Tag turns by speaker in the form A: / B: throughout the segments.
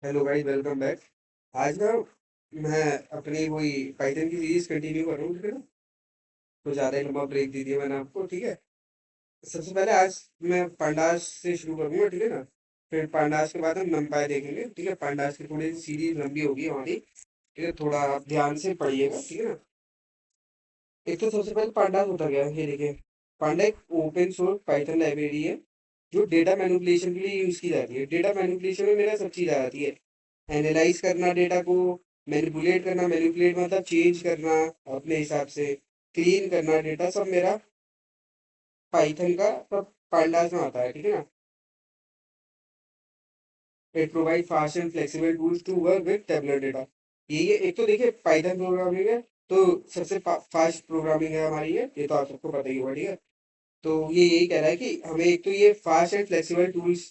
A: Hello भाई, welcome back. आज ना मैं अपनी वही पाइथन की सीरीज कंटिन्यू कर रहा हूँ, ठीक है ना। तो ज़्यादा ही लंबा ब्रेक दे दिया मैंने आपको, ठीक है। सबसे पहले आज मैं पांडास से शुरू करूंगा, ठीक है ना। फिर पांडास के बाद हम नंपाई देखेंगे, ठीक है। पांडास की थोड़ी सीरीज लंबी होगी हमारी, ठीक है। थोड़ा आप ध्यान से पढ़िएगा, ठीक है ना। एक तो सबसे पहले पांडास होता क्या है, ये देखिए। पांडा एक ओपन सोर्स पाइथन लाइब्रेरी है जो डेटा मैनिपुलेशन के लिए यूज की जाती है। डेटा मैनिपुलेशन में मेरा सब चीज आ जाती है। एनालाइज करना डेटा को, मैनिपुलेट करना, मैनिपुलेट मतलब चेंज करना अपने हिसाब से, क्लीन करना डेटा, सब मेरा पाइथन का सब पांडास में आता है, ठीक है ना। It provide fast and flexible tools to work with tabular data. ये एक तो देखिए पाइथन प्रोग्रामिंग है, तो सबसे फास्ट प्रोग्रामिंग है हमारी ये तो आप सबको पता ही होगा, ठीक है। तो ये यही कह रहा है कि हमें एक तो ये fast and flexible tools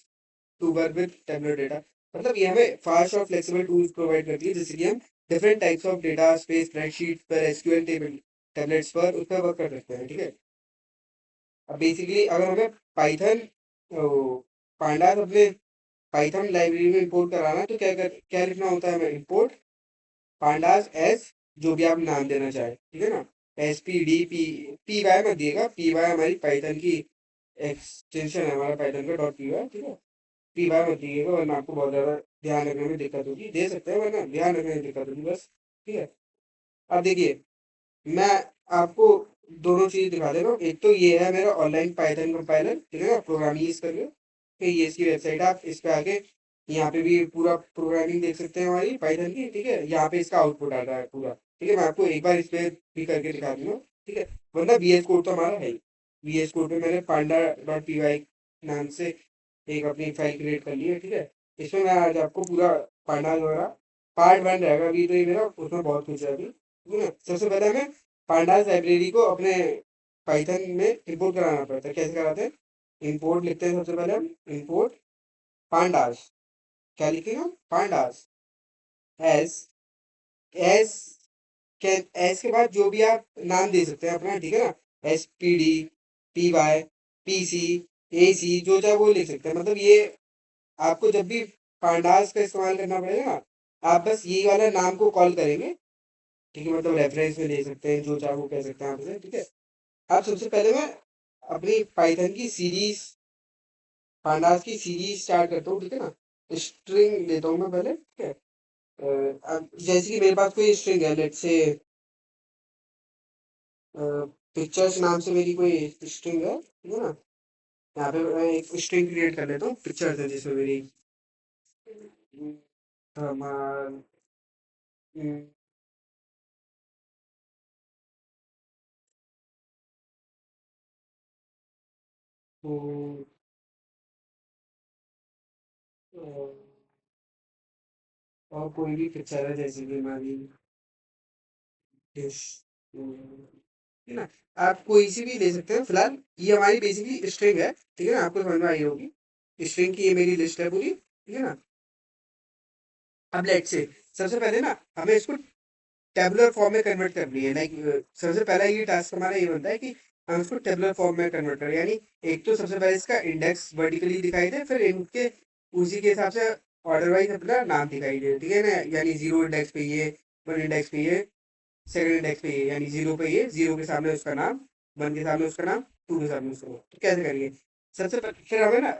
A: to work with tabular data, मतलब ये हमें फास्ट और फ्लेक्सिबल टूल्स प्रोवाइड करती है जिससे कि हम different types of data space, spreadsheet पर, एसक्यूएल टेबल टेबलेट्स पर उस पर वर्क कर सकते हैं, ठीक है। अब बेसिकली अगर हमें पाइथन पांडास अपने पाइथन लाइब्रेरी में इंपोर्ट कराना है तो क्या लिखना होता है, हमें इंपोर्ट पांडास एस, जो भी आप नाम देना चाहे, ठीक है ना। As P D P, P Y मत दिएगा, पी वाई हमारी पाइथन की एक्सटेंशन है, हमारा पाइथन का डॉट पी वाई, ठीक है। पी वाई मत दिएगा वरना आपको बहुत ज़्यादा ध्यान रखने में दिक्कत होगी। दे सकते हैं वरना ध्यान रखने में दिक्कत होगी बस, ठीक है। अब देखिए, मैं आपको दोनों चीज़ दिखा दे रहा हूँ। एक तो ये है मेरा ऑनलाइन पाइथन कंपाइलर, ठीक है ना, प्रोग्रामिंग करके। फिर ये इसकी वेबसाइट है, आप इस पे आके यहाँ पे भी पूरा प्रोग्रामिंग देख सकते हैं हमारी पाइथन की, ठीक है। यहाँ पे इसका आउटपुट आ रहा है पूरा, ठीक है। मैं आपको एक बार इस पे भी करके दिखा दूंगा, ठीक है। वरना VS कोड तो हमारा है ही। VS कोड पे मैंने पांडा डॉट पी वाई नाम से एक अपनी फाइल क्रिएट कर ली है, ठीक है। इसमें मैं आज आपको पूरा पांडा वगैरह पार्ट वन रहेगा अभी, तो ये मेरा उसमें बहुत कुछ है अभी, ठीक है ना। सबसे पहले हमें पांडास लाइब्रेरी को अपने पाइथन में इंपोर्ट कराना पड़ता है। कैसे कराते हैं, इंपोर्ट लिखते हैं सबसे पहले हम, इंपोर्ट पांडास। क्या लिखेगा, पांडास एस, एस के एस के बाद जो भी आप नाम दे सकते हैं अपना, ठीक है ना। SPD, PY, PC, AC, जो चाहे वो लिख सकते हैं। मतलब ये आपको जब भी पांडास का इस्तेमाल करना पड़ेगा ना, आप बस यही वाला नाम को कॉल करेंगे, ठीक है। मतलब रेफरेंस में ले सकते हैं, जो चाहे वो कह सकते हैं आपसे, ठीक है। अब सबसे पहले मैं अपनी पाइथन की सीरीज, पांडास की सीरीज स्टार्ट करता हूँ, ठीक है ना। स्ट्रिंग लेता हूँ मैं पहले, ठीक है। अब जैसे कि मेरे पास कोई स्ट्रिंग है, लेट्स से पिक्चर्स नाम से मेरी कोई स्ट्रिंग है, ठीक है ना। यहाँ पे मैं एक स्ट्रिंग क्रिएट कर लेता हूँ, पिक्चर्स है जिसमें मेरी धमाल, फूल, और कोई भी पिक्चर है जैसे कि हमारी डिश, है ना। आप कोई सी भी ले सकते हैं। फिलहाल ये हमारी बेसिकली स्ट्रिंग है, ठीक है ना। आपको समझ में आई होगी, स्ट्रिंग की ये मेरी लिस्ट है पूरी, ठीक है ना। अब लेट्स से सबसे पहले ना हमें इसको टेबुलर फॉर्म में कन्वर्ट करनी है। लाइक सबसे पहला ये टास्क हमारा ये बनता है कि हम इसको टेबुलर फॉर्म में कन्वर्ट करें। यानी एक तो सबसे पहले इसका इंडेक्स वर्टिकली दिखाई दे, फिर इनके उसी के हिसाब से ऑर्डर वाइज अपना नाम दिखाई दे, ठीक है ना। यानी जीरो इंडेक्स पे ये, वन इंडेक्स पे ये, सेकंड इंडेक्स पे ये, यानी जीरो पे ये, जीरो के सामने उसका नाम, वन के सामने उसका नाम, टू के सामने उसका नाम। तो कैसे करेंगे, सबसे पहले फिर हमें ना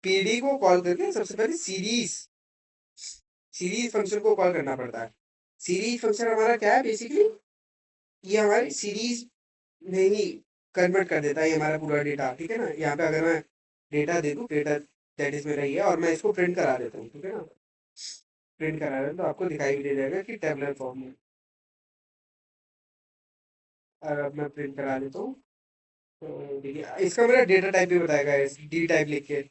A: PD को कॉल करके सबसे पहले सीरीज, सीरीज फंक्शन को कॉल करना पड़ता है। सीरीज फंक्शन हमारा क्या है बेसिकली, ये हमारी सीरीज में ही कन्वर्ट कर देता है ये हमारा पूरा डेटा, ठीक है ना। यहाँ पे अगर मैं डेटा दे दूँ, डेटा दैट इज मेरा ये है, और मैं इसको प्रिंट करा देता हूँ, ठीक है ना। प्रिंट करा देता हूँ तो आपको दिखाई भी दे जाएगा कि टेबलर फॉर्म में। और अब मैं प्रिंट करा देता हूँ, तो देखिए इसका मेरा डेटा टाइप भी बताएगा, डी टाइप लिख के,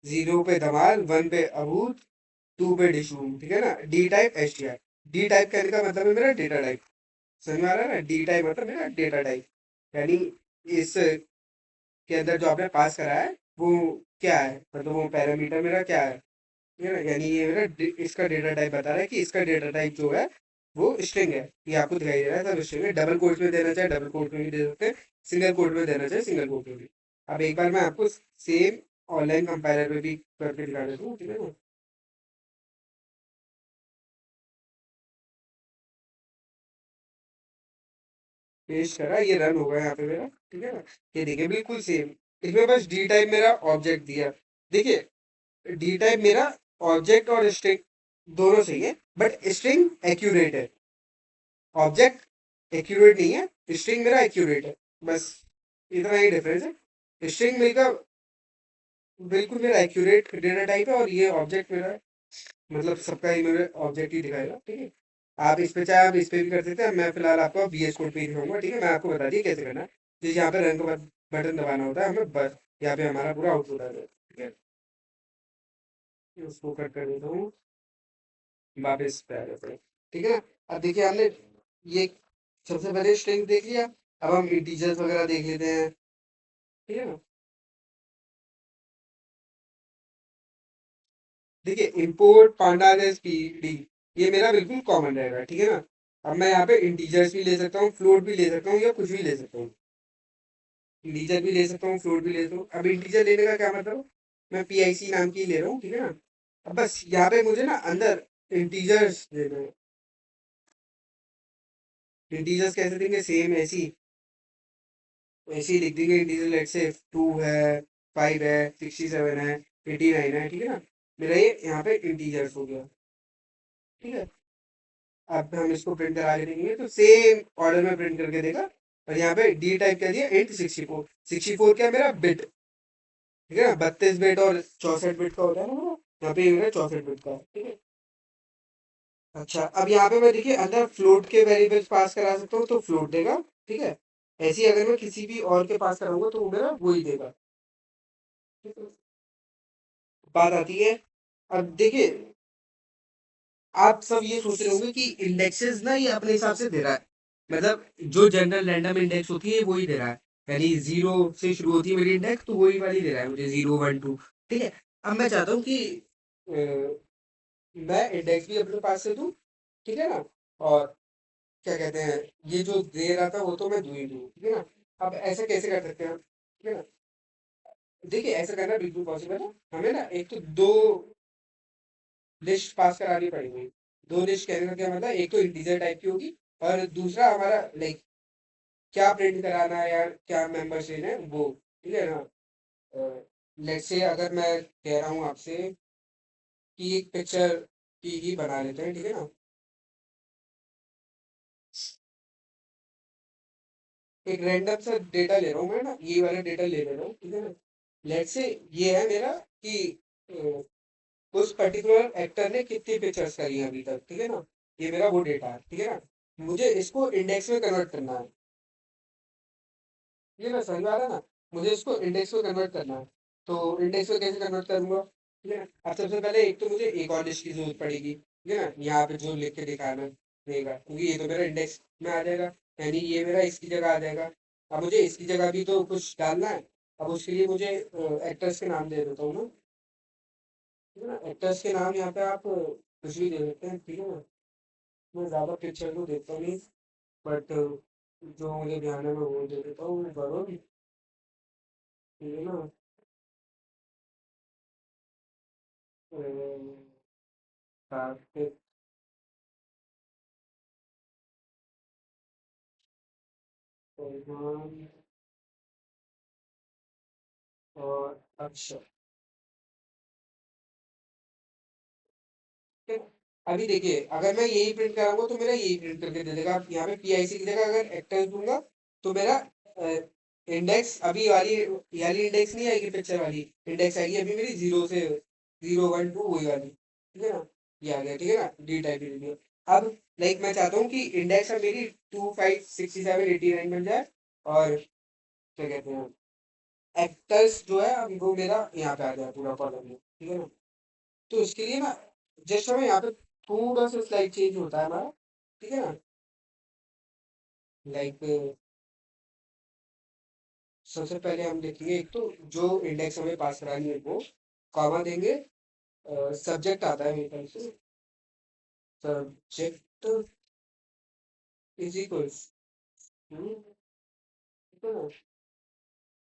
A: जीरो पे धमाल, वन पे अबूत, टू पे डिशूम, ठीक है ना। D type STR, D type कहने का मतलब है मेरा डेटा टाइप। समझ में आ रहा है ना, डी टाइप मतलब मेरा डेटा टाइप। यानी इस के अंदर जो आपने पास करा है वो क्या है, मतलब वो पैरामीटर मेरा क्या है, ठीक है ना। यानी ये मेरा इसका डेटा टाइप बता रहा है कि इसका डेटा टाइप जो है वो स्ट्रिंग है। ये आपको दिखाई दे रहा है सब स्ट्रिंग है। डबल कोट में देना चाहे डबल कोट में भी दे सकते हैं, सिंगल कोट में देना चाहे सिंगल कोट में भी। अब एक बार मैं आपको सेम ऑनलाइन कंपाइलर में भी करके दिखा देता हूँ, ठीक है ना। पेश करा, ये रन होगा यहाँ पे मेरा, ठीक है ना। ये देखिए बिल्कुल सेम, इसमें बस डी टाइप मेरा ऑब्जेक्ट दिया। देखिए डी टाइप मेरा ऑब्जेक्ट और स्ट्रिंग दोनों सही है, बट स्ट्रिंग एक्यूरेट है, ऑब्जेक्ट एक्यूरेट नहीं है, स्ट्रिंग मेरा एक्यूरेट है, बस इतना ही डिफरेंस है। स्ट्रिंग मेरा बिल्कुल मेरा एक्यूरेट डेटा टाइप है, और ये ऑब्जेक्ट मेरा मतलब सबका ही मेरे ऑब्जेक्ट ही दिखाएगा, ठीक है। आप इस पे चाहे आप इस पे भी कर सकते हैं, मैं फिलहाल आपको VS कोड पे ही दिखाऊंगा, ठीक है। मैं आपको बता दिए कैसे करना है। जैसे यहाँ पे रन का बटन दबाना होता है हमें, बस यहाँ पे हमारा पूरा आउटपुट आ जाएगा, ठीक है। उसको कट कर देता हूँ, वापस पे आ जाता है, ठीक है ना। अब देखिए हमने ये सबसे पहले स्ट्रिंग देख लिया, अब हम इंटीजर्स वगैरह देख लेते हैं, ठीक है ना। देखिए इम्पोर्ट पांडास पीडी, ये मेरा बिल्कुल कॉमन रहेगा, ठीक है ना। अब मैं यहाँ पे इंटीजर्स भी ले सकता हूँ, फ्लोट भी ले सकता हूँ, या कुछ भी ले सकता हूँ। इंटीजर भी ले सकता हूँ, फ्लोट भी ले सकता हूँ। अब इंटीजर लेने का क्या मतलब, मैं PIC नाम की ले रहा हूँ, ठीक है ना। अब बस यहाँ पे मुझे ना अंदर इंटीजर्स देना है। इंटीजर्स कैसे देंगे, सेम ऐसी ऐसे ही लिख देंगे। इंटीजर लेट से 2 है, 5 है, 67 है, 89 है, ठीक है ना। मेरा ये यहाँ पे इंटीजर्स हो गया, ठीक है। अब हम इसको प्रिंट करा के देंगे तो सेम ऑर्डर में प्रिंट करके देगा। और यहाँ पे डी टाइप कर दिया इंट 64। 64 क्या मेरा बिट, ठीक है ना। 32 बिट और 64 बिट का होता है ना मेरा, यहाँ पे ये मेरा 64 बिट का है, ठीक है। अच्छा अब यहाँ पे मैं देखिए अंदर फ्लोट के वेरिएबल्स पास करा सकता हूँ, तो फ्लोट देगा, ठीक है। ऐसे ही अगर मैं किसी भी और के पास कराऊंगा तो वो मेरा वही देगा, ठीक है? बात आती है, अब देखिए आप सब ये सोच रहे होंगे कि इंडेक्सेस ना ये अपने हिसाब से दे रहा है, मतलब जो जनरल रैंडम इंडेक्स होती है वही दे रहा है, यानी 0 से शुरू होती है मेरी इंडेक्स, तो वही वाली दे रहा है मुझे, 0 1 2, ठीक है। अब मैं चाहता हूँ कि मैं इंडेक्स भी अपने पास से दूँ, ठीक है ना। और क्या कहते हैं, ये जो दे रहा था वो तो मैं दूँ ही दूँ, ठीक है ना। अब ऐसा कैसे कर सकते हैं हम, ठीक है ना। देखिए ऐसा करना बिल्कुल पॉसिबल है, हमें ना एक तो दो लिस्ट पास करानी पड़ेगी। दो लिस्ट कहने का क्या मतलब, एक तो इंटीजर टाइप की होगी, और दूसरा हमारा लाइक क्या प्रिंट कराना है या क्या मेंबर्स लेना है वो, ठीक है ना। लेट्स से अगर मैं कह रहा हूँ आपसे कि एक पिक्चर की ही बना लेते हैं, ठीक है ना। एक रैंडम सा डेटा ले रहा हूँ मैं ना, ये वाला डेटा ले रहा हूँ, ठीक है ना। लेट्स से ये है मेरा कि उस पर्टिकुलर एक्टर ने कितनी पिक्चर्स करी हैं अभी तक, ठीक है ना। ये मेरा वो डेटा है, ठीक है ना। मुझे इसको इंडेक्स में कन्वर्ट करना है, ये ना समझ आ रहा है ना। मुझे इसको इंडेक्स में कन्वर्ट करना है, तो इंडेक्स में कैसे कन्वर्ट करूंगा, ठीक है ना। अब सबसे पहले एक तो मुझे एक और लिस्ट की जरूरत पड़ेगी, ठीक है ना। यहाँ पे जो लिख के दिखाना रहेगा, क्योंकि ये तो मेरा इंडेक्स में आ जाएगा, यानी ये मेरा इसकी जगह आ जाएगा। अब मुझे इसकी जगह भी तो कुछ डालना है। अब उसके लिए मुझे एक्टर्स के नाम दे देता हूँ ना, ठीक है ना। एक्टर्स के नाम यहाँ पे आप कुछ भी दे देते हैं, ठीक है ना। मैं ज़्यादा पिक्चर को देखता नहीं, बट जो मुझे ध्यान है मैं वो दे देता हूँ, वरुण, ठीक है ना। कार्तिक सलमान और अक्षर, ठीक है? अभी देखिए अगर मैं यही प्रिंट कराऊंगा तो मेरा यही प्रिंट करके दे देगा। यहाँ पे PIC की जगह अगर एक्टर्स दूंगा तो मेरा इंडेक्स अभी वाली वाली इंडेक्स नहीं आएगी, पिक्चर वाली इंडेक्स आएगी अभी मेरी 0 से 0 1 2 वही वाली, ठीक है ना। ये आ गया, ठीक है ना, डी टाइप वीडियो। अब लाइक मैं चाहता हूँ कि इंडेक्स अब मेरी 25 67 89 बन जाए, और क्या कहते हैं एक्टर्स जो है अब वो मेरा यहाँ पे आ जाए पूरा कॉलम में, ठीक है ना। तो इसके लिए ना जस्ट हमें यहाँ पे थोड़ा सा स्लाइड चेंज होता है हमारा, ठीक है ना। लाइक सबसे पहले हम देखेंगे एक तो जो इंडेक्स हमें पास करानी है वो कॉमा देंगे। सब्जेक्ट आता है मेरे ख्याल से, सब्जेक्ट इज इक्वल्स, ठीक है ना।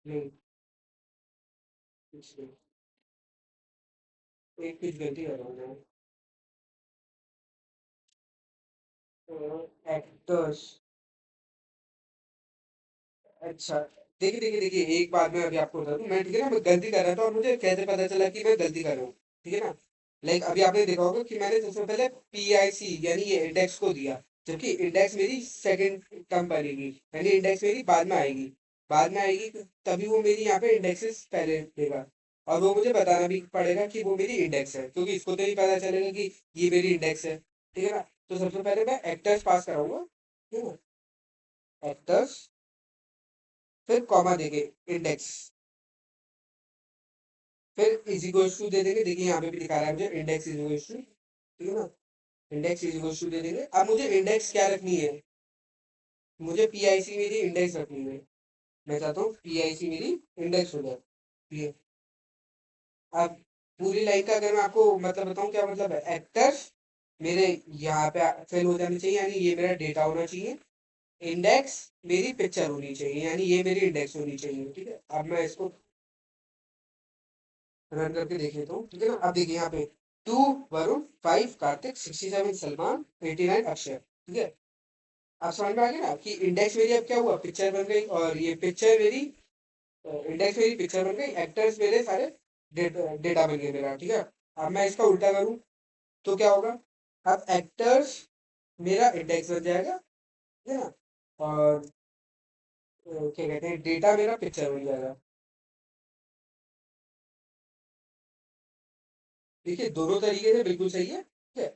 A: नहीं, कुछ नहीं, एक कुछ गलती कर रहा हूँ मैं। एक्टर्स, अच्छा, देखिए एक बात मैं अभी आपको बता दूं, मैं ठीक है ना, मैं गलती कर रहा था और मुझे कैसे पता चला कि मैं गलती कर रहा हूँ, ठीक है ना। लाइक अभी आपने देखा होगा कि मैंने सबसे पहले PIC यानी ये इंडेक्स को दिया, जबकि इंडेक्स मेरी सेकंड टर्म बनेगी, यानी इंडेक्स मेरी बाद में आएगी, तभी वो मेरी यहाँ पे इंडेक्सेस पहले देगा। और वो मुझे बताना भी पड़ेगा कि वो मेरी इंडेक्स है, क्योंकि इसको तो नहीं पता चलेगा कि ये मेरी इंडेक्स है, ठीक है ना। तो सबसे पहले मैं एक्टर्स पास कराऊंगा, ठीक है ना, एक्टर्स, फिर कॉमा देंगे, इंडेक्स, फिर इज इक्वल्स टू दे देंगे। देखिए यहाँ पे भी दिखा रहा है मुझे इंडेक्स इज इक्वल्स टू, ठीक है ना, इंडेक्स इज इक्वल्स टू दे देंगे। अब मुझे इंडेक्स क्या रखनी है, मुझे PIC मेरी इंडेक्स रखनी है। मैं चाहता हूँ PIC मेरी इंडेक्स हो जाए, ठीक है। अब पूरी लाइन का अगर मैं आपको मतलब बताऊँ क्या मतलब है, एक्टर्स मेरे यहाँ पे फिल हो जाने चाहिए, यानी ये मेरा डेटा होना चाहिए। इंडेक्स मेरी पिक्चर होनी चाहिए, यानी ये मेरी इंडेक्स होनी चाहिए, ठीक है। अब मैं इसको रन करके देख लेता हूँ, ठीक है ना। अब देखिए यहाँ पे 2 वरुण, 5 कार्तिक, 67 सलमान, 89 अक्षय, ठीक है। आप समझ में आ गया ना कि इंडेक्स मेरी अब क्या हुआ, पिक्चर बन गई, और ये पिक्चर मेरी इंडेक्स मेरी पिक्चर बन गई, एक्टर्स मेरे सारे डेटा बन गए मेरा, ठीक है। अब मैं इसका उल्टा करूँ तो क्या होगा, अब एक्टर्स मेरा इंडेक्स बन जाएगा, ठीक है ना, और क्या कहते हैं, डेटा मेरा पिक्चर बन जाएगा। देखिए दोनों तरीके से बिल्कुल सही है, ठीक है।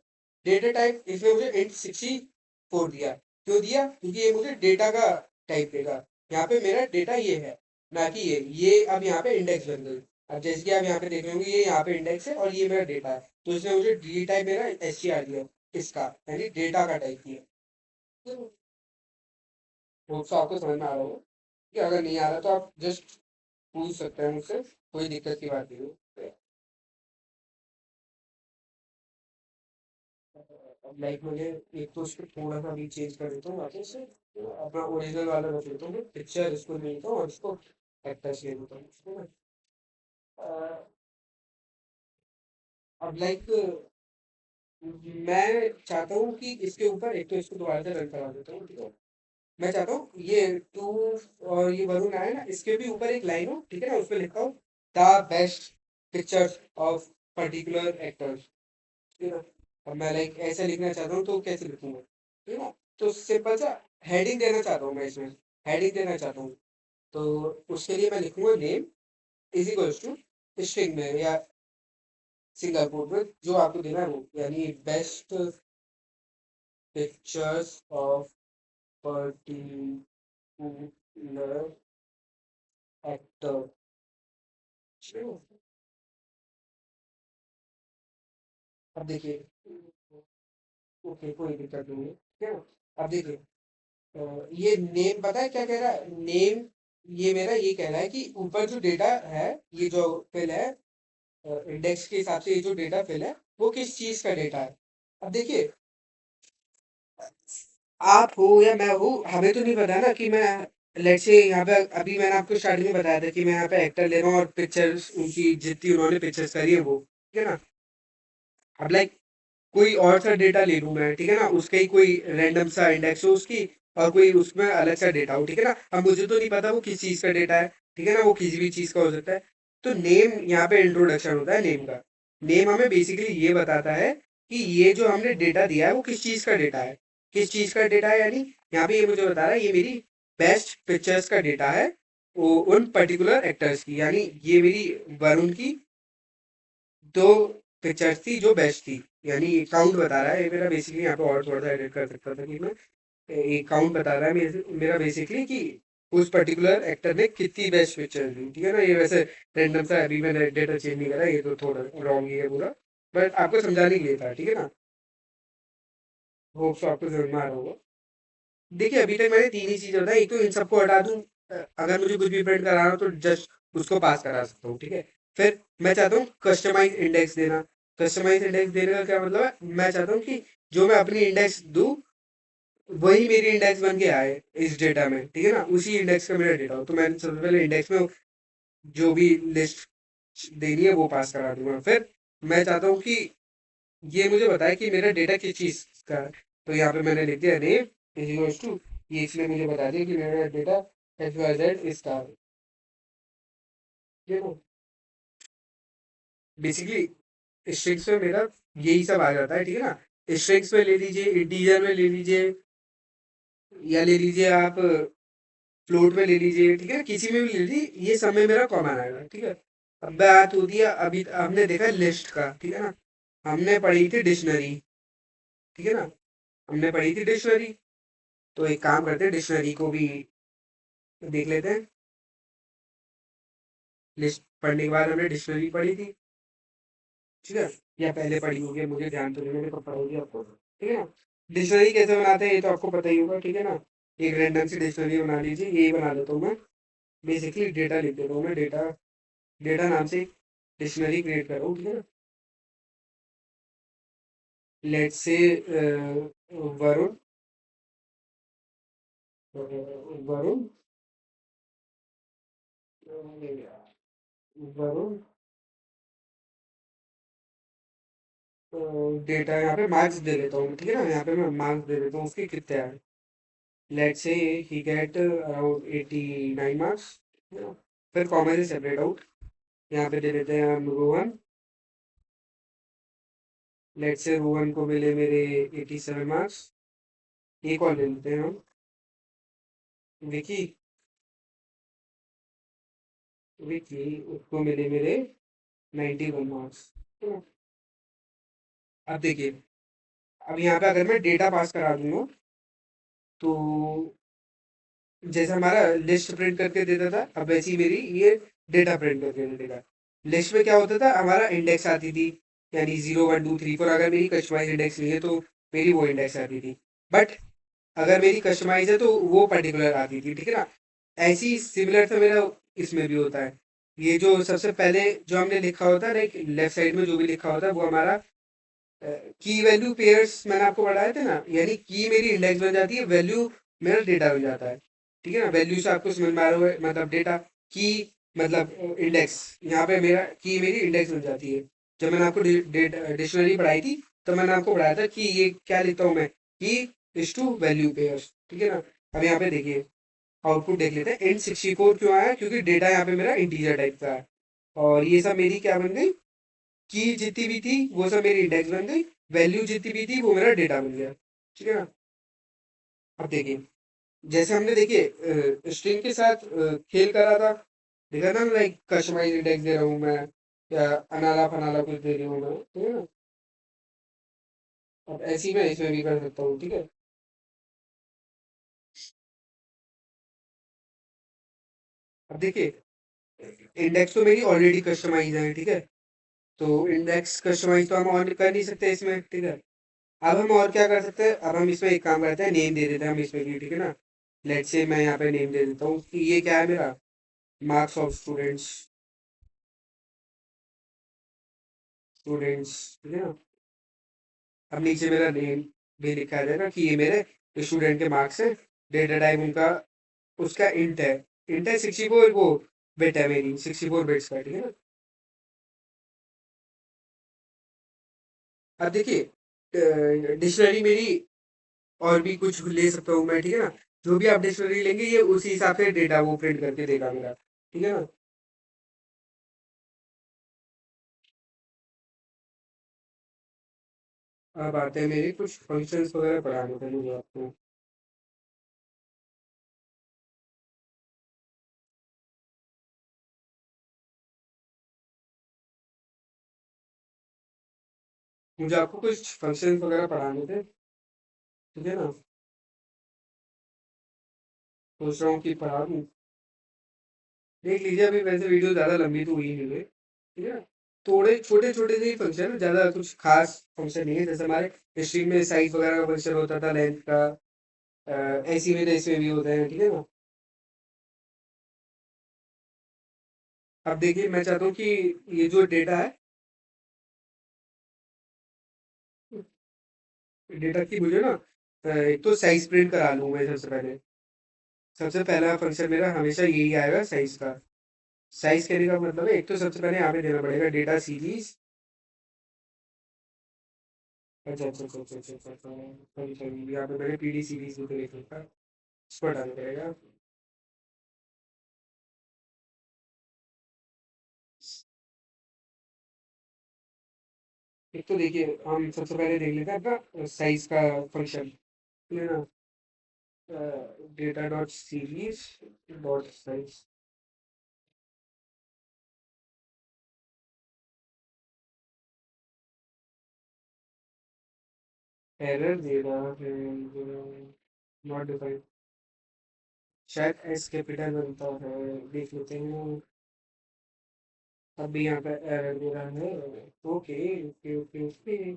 A: डेटा टाइप इसमें मुझे int 64 दिया, क्यों दिया, क्योंकि ये मुझे डेटा का टाइप देगा। यहाँ पे मेरा डेटा ये है, ना कि ये अब यहाँ पे इंडेक्स बन गई। अब जैसे कि आप यहाँ पे देख रहे होंगे, ये यहाँ पे इंडेक्स है और ये मेरा डेटा है, तो इसने मुझे डी टाइप मेरा STR दिया, इसका यानी डेटा का टाइप दिया। होप सो आपको समझ में आ रहा होगा, कि अगर नहीं आ रहा तो आप जस्ट पूछ सकते हैं मुझसे, कोई दिक्कत की बात नहीं है। अब लाइक मुझे एक तो उसको थोड़ा सा भी चेंज कर देता हूँ वापस से, तो अपना ओरिजिनल वाला रख लेता हूँ, पिक्चर इसको ले लेता हूँ और इसको एक्टर्स ले लेता हूँ, ठीक है। अब लाइक मैं चाहता हूँ कि इसके ऊपर एक तो इसको दोबारा से रन करा देता हूँ, ठीक है। मैं चाहता हूँ ये 2 और ये वरुण आए ना, इसके भी ऊपर एक लाइन हो, ठीक है ना, उसमें लिखा हो the best pictures of particular actors, ठीक है ना। अब मैं लाइक ऐसे लिखना चाहता हूँ तो कैसे लिखूंगा, ठीक है ना। तो सिंपल सा हेडिंग देना चाहता हूँ, मैं इसमें हेडिंग देना चाहता हूँ, तो उसके लिए मैं लिखूंगा name is equals to string में या सिंगल कोट में जो आपको देना है वो, यानी best pictures of particular actor. अब देखिए, ओके कोई दिक्कत नहीं है, ठीक है ना। अब देखिए ये नेम पता है क्या कह रहा है, नेम ये मेरा ये कह रहा है कि ऊपर जो डेटा है, ये जो फिल है इंडेक्स के हिसाब से, ये जो डेटा फिल है वो किस चीज का डेटा है। अब देखिए आप हो या मैं हूँ, हमें तो नहीं पता ना कि मैं, लेट्स से यहाँ पे अभी मैंने आपको स्टार्टिंग में बताया था कि मैं यहाँ पे एक्टर ले रहा हूँ और पिक्चर्स उनकी जितनी उन्होंने पिक्चर्स करी है वो, ठीक है ना। अब लाइक कोई और सा डेटा ले लूँ मैं, ठीक है ना, उसका ही कोई रैंडम सा इंडेक्स हो उसकी, और कोई उसमें अलग सा डेटा हो, ठीक है ना। अब मुझे तो नहीं पता वो किस चीज़ का डेटा है, ठीक है ना, वो किसी भी चीज़ का हो सकता है। तो नेम यहाँ पे इंट्रोडक्शन होता है नेम का। नेम हमें बेसिकली ये बताता है कि ये जो हमने डेटा दिया है वो किस चीज़ का डेटा है, किस चीज़ का डेटा है, यानी यहाँ पे ये मुझे बता रहा है ये मेरी बेस्ट पिक्चर्स का डेटा है, उन पर्टिकुलर एक्टर्स की, यानी ये मेरी वरुण की दो पिक्चर्स थी जो बेस्ट थी, यानी काउंट बता रहा है ये मेरा बेसिकली। यहाँ पे और थोड़ा सा एडिट कर सकता था कि मैं, एक काउंट बता रहा है मेरा बेसिकली कि उस पर्टिकुलर एक्टर ने कितनी बेस्ट पिक्चर दी, ठीक है ना। ये वैसे रैंडम सा अभी मैंने डेटा चेंज नहीं करा, ये तो थोड़ा रॉन्ग ही है पूरा, बट आपको समझाने के लिए था, ठीक है ना। होप सो आपको समझ में आ रहा होगा। देखिए अभी तक मैंने तीन ही चीजें बताई, एक तो इन सबको हटा दूं, अगर मुझे कुछ भी प्रिंट कराना हो तो जस्ट उसको पास करा सकता हूँ, ठीक है। फिर मैं चाहता हूँ कस्टमाइज इंडेक्स देना। कस्टमाइज इंडेक्स देने का क्या मतलब है, मैं चाहता हूँ कि जो मैं अपनी इंडेक्स दूँ वही मेरी इंडेक्स बन के आए इस डेटा में, ठीक है ना, उसी इंडेक्स का मेरा डेटा हो। तो मैंने सबसे पहले इंडेक्स में जो भी लिस्ट देनी है वो पास करा दूंगा। फिर मैं चाहता हूँ कि ये मुझे बताए कि मेरा डेटा किस चीज का है, तो यहाँ पे मैंने लिख दिया नेम इज इक्वल्स टू, ये इसने मुझे बता दिया कि मेरा डेटा XYZ स्टार, देखो बेसिकली स्ट्रिंग्स में मेरा यही सब आ जाता है, ठीक है ना। स्ट्रिंग्स में ले लीजिए, इंटीजर में ले लीजिए, या ले लीजिए आप फ्लोट में ले लीजिए, ठीक है, किसी में भी ले लीजिए, ये सब में मेरा कॉमन आएगा, ठीक है। अब बात होती है, अभी हमने देखा लिस्ट का, ठीक है ना। हमने पढ़ी थी डिक्शनरी, ठीक है ना, हमने पढ़ी थी डिक्शनरी। तो एक काम करते हैं, डिक्शनरी को भी देख लेते हैं। लिस्ट पढ़ने के बाद हमने डिक्शनरी पढ़ी थी, ठीक है, या पहले पढ़ी होगी, मुझे ध्यान तो नहीं, मैंने कब पढ़ी होगी आपको, ठीक है ना। डिक्शनरी कैसे बनाते हैं ये तो आपको पता ही होगा, ठीक है ना। एक रैंडम सी डिक्शनरी बना लीजिए, यही बना देता हूँ मैं। बेसिकली डेटा लिख देता हूँ मैं, डेटा, डेटा नाम से डिक्शनरी क्रिएट कर रहा हूँ, ठीक है ना। Let's say Varun, Varun, Varun, data यहाँ पे मार्क्स दे देता हूँ, ठीक है ना, यहाँ पे मैं मार्क्स दे देता हूँ उसके कितने आए। Let's say he get around 89 marks, फिर कॉमा से सेपरेट आउट, यहाँ पे दे देते हैं हम रोहन। लेट्स से रोहन को मिले मेरे 87 मार्क्स। एक और ले लेते हैं हम, विकी, विकी, उसको मिले मेरे 91 मार्क्स। अब देखिए, अब यहाँ पे अगर मैं डेटा पास करा दूंगा, तो जैसे हमारा लिस्ट प्रिंट करके देता था, अब वैसी मेरी ये डेटा प्रिंट करके दे देगा। लिस्ट में क्या होता था, हमारा इंडेक्स आती थी, यानी 0 1 2 3 4, अगर मेरी कस्टमाइज इंडेक्स नहीं है तो मेरी वो इंडेक्स आती थी। बट अगर मेरी कस्टमाइज है तो वो पर्टिकुलर आती थी, ठीक है ना। ऐसी सिमिलर तो मेरा इसमें भी होता है। ये जो सबसे पहले जो हमने लिखा होता है, लेफ्ट साइड में जो भी लिखा होता है वो हमारा की वैल्यू पेयर्स मैंने आपको बताए थे ना, यानी की मेरी इंडेक्स बन जाती है, वैल्यू मेरा डेटा बन जाता है, ठीक है ना। वैल्यू से आपको समझ में आ रहा है, मतलब डेटा की मतलब इंडेक्स, यहाँ पे मेरा की मेरी इंडेक्स बन जाती है। जब मैंने आपको डिक्शनरी पढ़ाई थी तो मैंने आपको पढ़ाया था कि ये क्या लिखता हूँ मैं, की इज टू वैल्यू पेयर्स, ठीक है ना। अब यहाँ पे देखिए, आउटपुट देख लेते हैं। int 64 क्यों आया, क्योंकि डेटा यहाँ पे मेरा इंटीजर टाइप का है, और ये सब मेरी क्या बन गई, की जितनी भी थी वो सब मेरी इंडेक्स बन गई, वैल्यू जितनी भी थी वो मेरा डेटा बन गया, ठीक है ना। अब देखिए, जैसे हमने देखिए स्ट्रिंग के साथ खेल करा था, देखा ना, लाइक कस्टमाइज इंडेक्स दे रहा हूँ मैं, या अनाला फनाला कुछ दे रही हूँ मैं, ठीक है ना। अब ऐसी मैं इसमें भी कर सकता हूँ, ठीक है। अब देखिए, इंडेक्स तो मेरी ऑलरेडी कस्टमाइज है, ठीक है, तो इंडेक्स कस्टमाइज तो हम और कर नहीं सकते इसमें, ठीक है। अब हम और क्या कर सकते हैं, अब हम इसमें एक काम करते हैं, नेम दे देते हैं हम इसमें भी, ठीक है ना। लेट्स से मैं यहाँ पे नेम दे देता हूँ कि ये क्या है मेरा, मार्क्स ऑफ स्टूडेंट्स, स्टूडेंट्स, ठीक है ना। अब नीचे मेरा नेम भी लिखा जाएगा कि ये मेरे स्टूडेंट के मार्क्स है। डेटा टाइप उनका, उसका इंट है, इंट है 64, वो बिट है मेरी 64 बिट्स का, ठीक है ना। अब देखिए, डिक्शनरी मेरी और भी कुछ ले सकता हूँ मैं, ठीक है ना। जो भी आप डिक्शनरी लेंगे ये उसी हिसाब से डेटा वो प्रिंट करके देगा मेरा, ठीक है ना। अब आते हैं मेरे कुछ फंक्शंस वगैरह पढ़ाने थे मुझे आपको। मुझे आपको कुछ फंक्शंस वगैरह पढ़ाने थे, ठीक है ना। सोच रहा हूँ कि पढ़ा दूँ, देख लीजिए। अभी वैसे वीडियो ज़्यादा लंबी तो हुई नहीं है, ठीक है। थोड़े छोटे छोटे से ही फंक्शन है, ज़्यादा कुछ खास फंक्शन नहीं है। जैसे हमारे स्ट्रिंग में साइज वगैरह का फंक्शन होता था, लेंथ का, ऐसी में इसमें भी होता है, ठीक है ना। अब देखिए, मैं चाहता हूँ कि ये जो डेटा है, डेटा की मुझे ना एक तो साइज प्रिंट करा लूँ मैं सबसे पहले। सबसे पहला फंक्शन मेरा हमेशा यही आएगा, साइज का। साइज कहने का मतलब है, एक तो सबसे पहले यहाँ पे देना पड़ेगा डेटा सीरीज। अच्छा अच्छा अच्छा अच्छा अच्छा अच्छा अच्छा, सॉरी सॉरी, यहाँ पे मैंने पीडी सीरीज भी तो लिख रखा है, इसको हटाना पड़ेगा। एक तो देखिए हम सबसे पहले देख लेते हैं अपना साइज का फंक्शन है ना। Data dot series dot size error दे रहा है, नॉट डिफाइंड। शायद एस कैपिटल बनता है, देख लेते हैं। अभी यहाँ पे एरर दे रहा है। Okay okay okay okay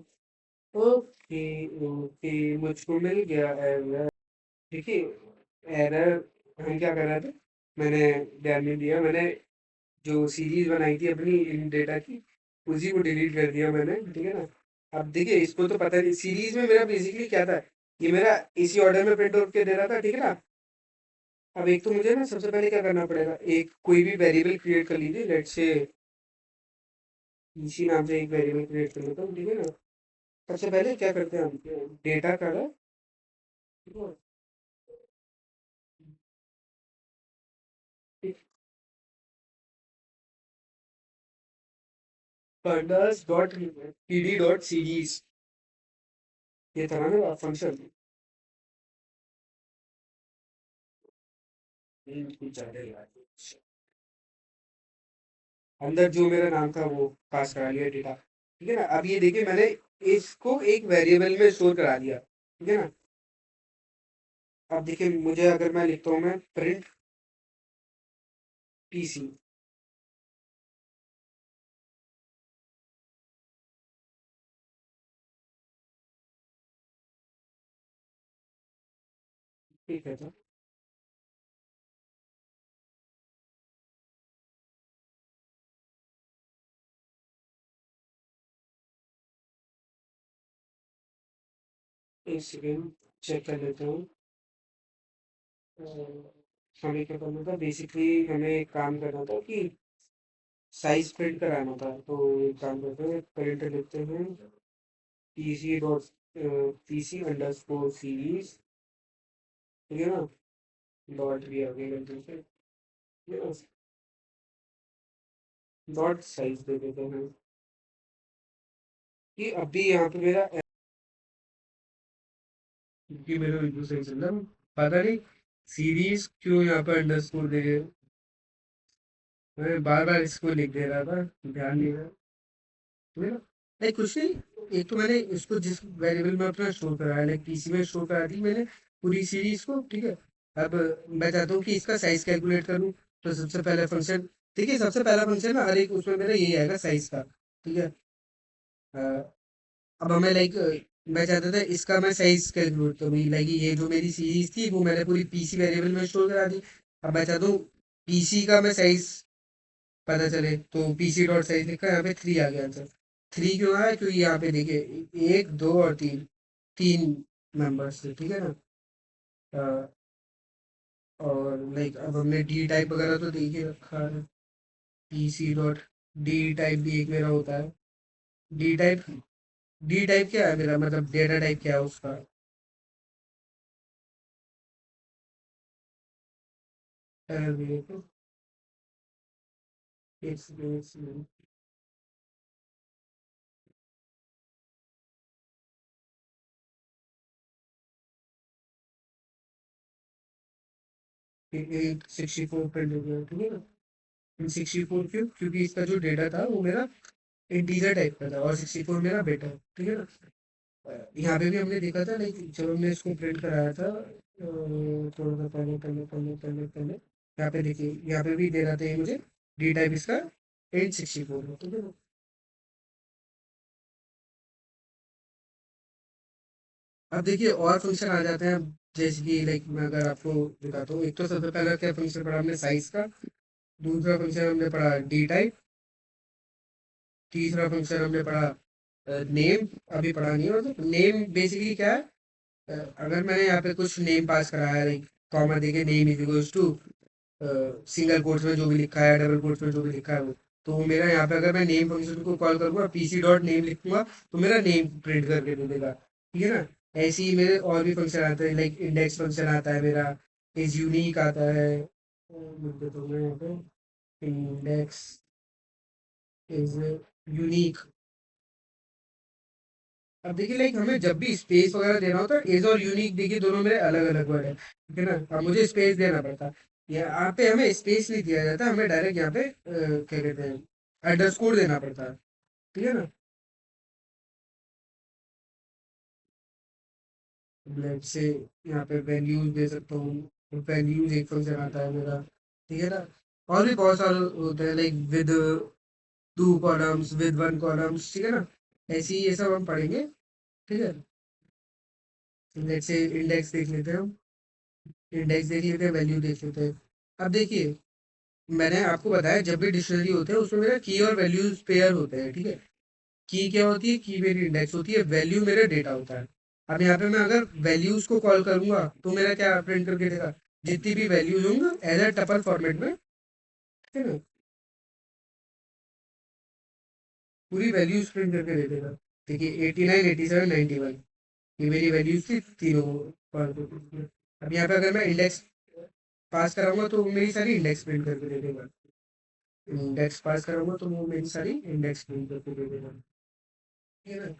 A: okay okay, मुझको मिल गया एरर। देखिए एरर हम क्या कर रहे थे, मैंने ध्यान नहीं दिया, मैंने जो सीरीज बनाई थी अपनी इन डेटा की उसी को डिलीट कर दिया मैंने, ठीक है ना। अब देखिए इसको तो पता नहीं सीरीज में मेरा बेसिकली क्या था, ये मेरा इसी ऑर्डर में प्रिंट आउट के दे रहा था, ठीक है ना। अब एक तो मुझे ना सबसे पहले क्या करना पड़ेगा, एक कोई भी वेरिएबल क्रिएट कर लीजिए, लेट से इसी नाम से एक वेरिएबल क्रिएट कर लेता हूँ, ठीक है ना। सबसे पहले क्या करते हैं हम, डेटा का ना, pandas dot pd dot series, ये था ना मेरा फंक्शन। कुछ ज्यादा ही याद है। अंदर जो मेरा नाम था वो पास करा लिया डेटा, ठीक है ना। अब ये देखिए मैंने इसको एक वेरिएबल में स्टोर करा दिया, ठीक है ना। अब देखिए मुझे अगर मैं लिखता हूँ मैं प्रिंट पीसी, ठीक है, तो एक सेकेंड चेक कर लेता हूँ। अ, हमें क्या करना था, बेसिकली हमें एक काम करना था कि साइज प्रिंट कराना था, तो एक काम करते हैं, प्रिंट लिखते हैं PC dot PC underscore series, ठीक है ना। डॉट भी आ गया गलती से, ठीक है ना। डॉट साइज दे देते हैं कि अभी यहाँ पे मेरा, क्योंकि मेरा बिल्कुल सही चल रहा है, पता नहीं सीरीज क्यों यहाँ पे अंडरस्कोर दे रहे हैं। मैं बार बार इसको लिख दे रहा था, ध्यान नहीं रहा, ठीक है ना। लाइक कुछ नहीं, एक तो मैंने इसको जिस वेरिएबल में अपना स्टोर करा है, लाइक पीसी में स्टोर करा दी मैंने पूरी सीरीज को, ठीक है। अब मैं चाहता हूँ कि इसका साइज कैलकुलेट करूँ, तो सबसे पहला फंक्शन, देखिए सबसे पहला फंक्शन ना हर एक उसमें मेरा यही आएगा साइज का, ठीक है। अ, अब हमें लाइक मैं चाहता था इसका मैं साइज कैलकुलेट करूँ, लाइक ये जो मेरी सीरीज थी वो मैंने पूरी पीसी वेरिएबल में स्टोर करा दी। अब मैं चाहता हूँ पीसी का मैं साइज पता चले, तो पीसी डॉट साइज लिखा, यहाँ पे 3 आ गया आंसर। 3 क्यों आया, क्योंकि यहाँ पे देखिए 1 2 और 3, 3 मेंबर्स थे, ठीक है ना। अ, और लाइक अब हमने डी टाइप वगैरह तो देख ही रखा है, पीसी डॉट डी टाइप भी एक मेरा होता है। डी टाइप, डी टाइप क्या है मेरा, मतलब डेटा टाइप क्या है उसका। एक एक एक 64 प्रिंट हो गया, ठीक है ना। 64 क्यों, क्योंकि इसका जो डेटा था वो मेरा इंटीजर टाइप का था और 64 मेरा बेटा, ठीक है ना। यहाँ पे भी हमने देखा था, लाइक जब हमने इसको प्रिंट कराया था, थोड़ा सा पहले पहले पहले पहले पहले यहाँ पे देखिए, यहाँ पे भी दे रहा था ये मुझे डी टाइप इसका 864 है, ठीक है ना। अब देखिए और फंक्शन आ जाते हैं, जैसे कि लाइक मैं अगर आपको दिखाता हूँ, एक तो सबसे पहला क्या फंक्शन पढ़ा हमने साइज का, दूसरा फंक्शन हमने पढ़ा डी टाइप, तीसरा फंक्शन हमने पढ़ा नेम, अभी पढ़ा नहीं है, मतलब नेम बेसिकली क्या है। अगर मैंने यहाँ पे कुछ नेम पास कराया है, लाइक कॉमा देके name is equals to single quotes में जो भी लिखा है, डबल कोट्स में जो भी लिखा है वो, तो वो मेरा यहाँ पे अगर मैं नेम फंक्शन को कॉल करूँगा पीसी डॉट नेम लिखूंगा, तो मेरा नेम प्रिंट करके दे देगा, ठीक है ना। ऐसे ही मेरे और भी फंक्शन आते हैं, लाइक इंडेक्स फंक्शन आता है मेरा, इज यूनिक आता है, लिख देता हूँ मैं यहाँ पे, इंडेक्स इज यूनिक, अब देखिए लाइक हमें जब भी स्पेस वगैरह देना होता है, एज और यूनिक देखिए दोनों मेरे अलग अलग वर्ड है, ठीक है ना। अब मुझे स्पेस देना पड़ता है, यहाँ पे हमें स्पेस नहीं दिया जाता, हमें डायरेक्ट यहाँ पे क्या कहते हैं, अंडरस्कोर देना पड़ता है, ठीक है ना। लेट से यहाँ पे वैल्यूज दे सकता हूँ, वैल्यूज एक फंक्शन आता है मेरा, ठीक है ना। और भी बहुत सारे होते हैं like with two columns, with one columns, ठीक है ना। ऐसे ही ये सब हम पढ़ेंगे, ठीक है। लेट से इंडेक्स देख लेते हैं हम, इंडेक्स देख लेते हैं, वैल्यू देख लेते हैं। अब देखिए, मैंने आपको बताया जब भी डिक्शनरी होते हैं उसमें मेरा की और वैल्यूज पेयर होते हैं, ठीक है। की क्या होती है, की मेरी इंडेक्स होती है, वैल्यू मेरा डेटा होता है। अब यहाँ पे मैं अगर वैल्यूज को कॉल करूंगा तो मेरा क्या प्रिंट करके देगा, जितनी भी वैल्यूज होंगी एज अ टपल फॉर्मेट में, ठीक है ना, पूरी वैल्यूज प्रिंट करके दे देगा। देखिए 89, 87, 91, ये मेरी वैल्यूज थी तीनों कॉल करके। अब यहाँ पे अगर मैं इंडेक्स पास कराऊंगा तो वो मेरी सारी इंडेक्स प्रिंट करके दे देगा, इंडेक्स पास कराऊंगा तो वो मेरी सारी इंडेक्स प्रिंट करके दे देगा, ठीक है ना।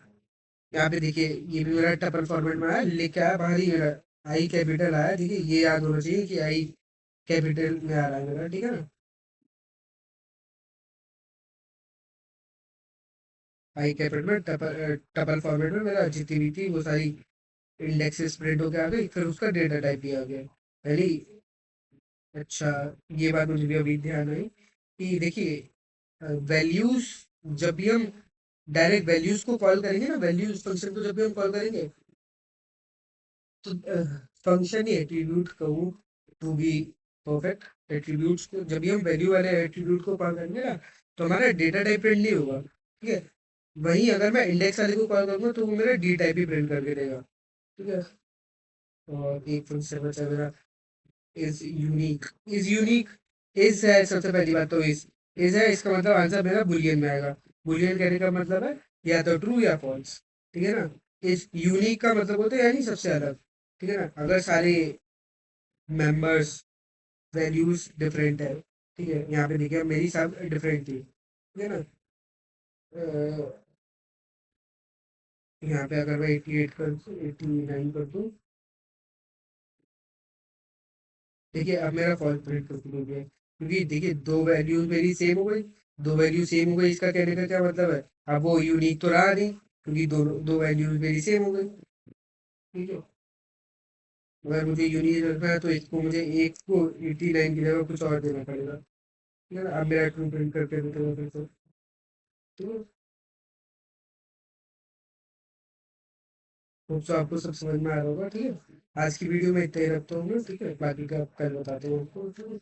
A: यहाँ पे देखिए ये भी मेरा टपल फॉर्मेट में आया, लेके आया बाहर ही मेरा, आई कैपिटल आया, देखिए ये याद होना चाहिए कि आई कैपिटल में आ रहा है मेरा, ठीक है ना। आई कैपिटल में टपल टपल फॉर्मेट में मेरा जितनी भी थी वो सारी इंडेक्सेस प्रिंट होके आ गई, फिर उसका डेटा टाइप भी आ गया पहले। अच्छा, ये बात मुझे भी अभी ध्यान आई कि देखिए वैल्यूज, जब भी हम डायरेक्ट वैल्यूज को कॉल करेंगे ना, वैल्यूज फंक्शन को जब भी हम कॉल करेंगे तो फंक्शन ही एट्रीब्यूट कहूँ टू बी परफेक्ट, एट्रीब्यूट्स को जब भी हम वैल्यू वाले एट्रीब्यूट को कॉल करेंगे ना तो हमारा डेटा टाइप प्रिंट नहीं होगा, ठीक है। वहीं अगर मैं इंडेक्स वाले को कॉल करूंगा तो वो मेरा डी टाइप ही प्रिंट करके देगा, ठीक है। और एक फंक्शन बचा मेरा, इज यूनिक, इज है सबसे पहली बात तो इज है, इसका मतलब आंसर मेरा बुलियन में आएगा। बुलियन कहने का मतलब है या तो ट्रू या फॉल्स, ठीक है ना। इस यूनिक का मतलब होता है यानी सबसे अलग, ठीक है ना। अगर सारे मेंबर्स वैल्यूज डिफरेंट है, ठीक है, यहाँ पे देखिए मेरी सब डिफरेंट थी, ठीक है ना। यहाँ पे अगर मैं 88 कर 89 कर दूँ, देखिए अब मेरा फॉल्स प्रिंट करके हो गया, क्योंकि देखिए दो वैल्यूज मेरी सेम हो गई, दो वैल्यू सेम हो गई, इसका कहने का क्या मतलब है, अब वो यूनिक तो रहा नहीं क्योंकि दोनों दो वैल्यूज मेरी सेम हो गई, ठीक है। अगर मुझे यूनिक रखना है तो इसको मुझे एक को 89 की जगह कुछ और देना पड़ेगा, ठीक है ना। अब मेरा ट्रू प्रिंट करके देते फिर से, ठीक है। होप सो आपको सब समझ में आ रहा होगा, ठीक है। आज की वीडियो में इतना ही रखता हूँ मैं, ठीक है, बाकी का कल बताते हैं आपको, ठीक है।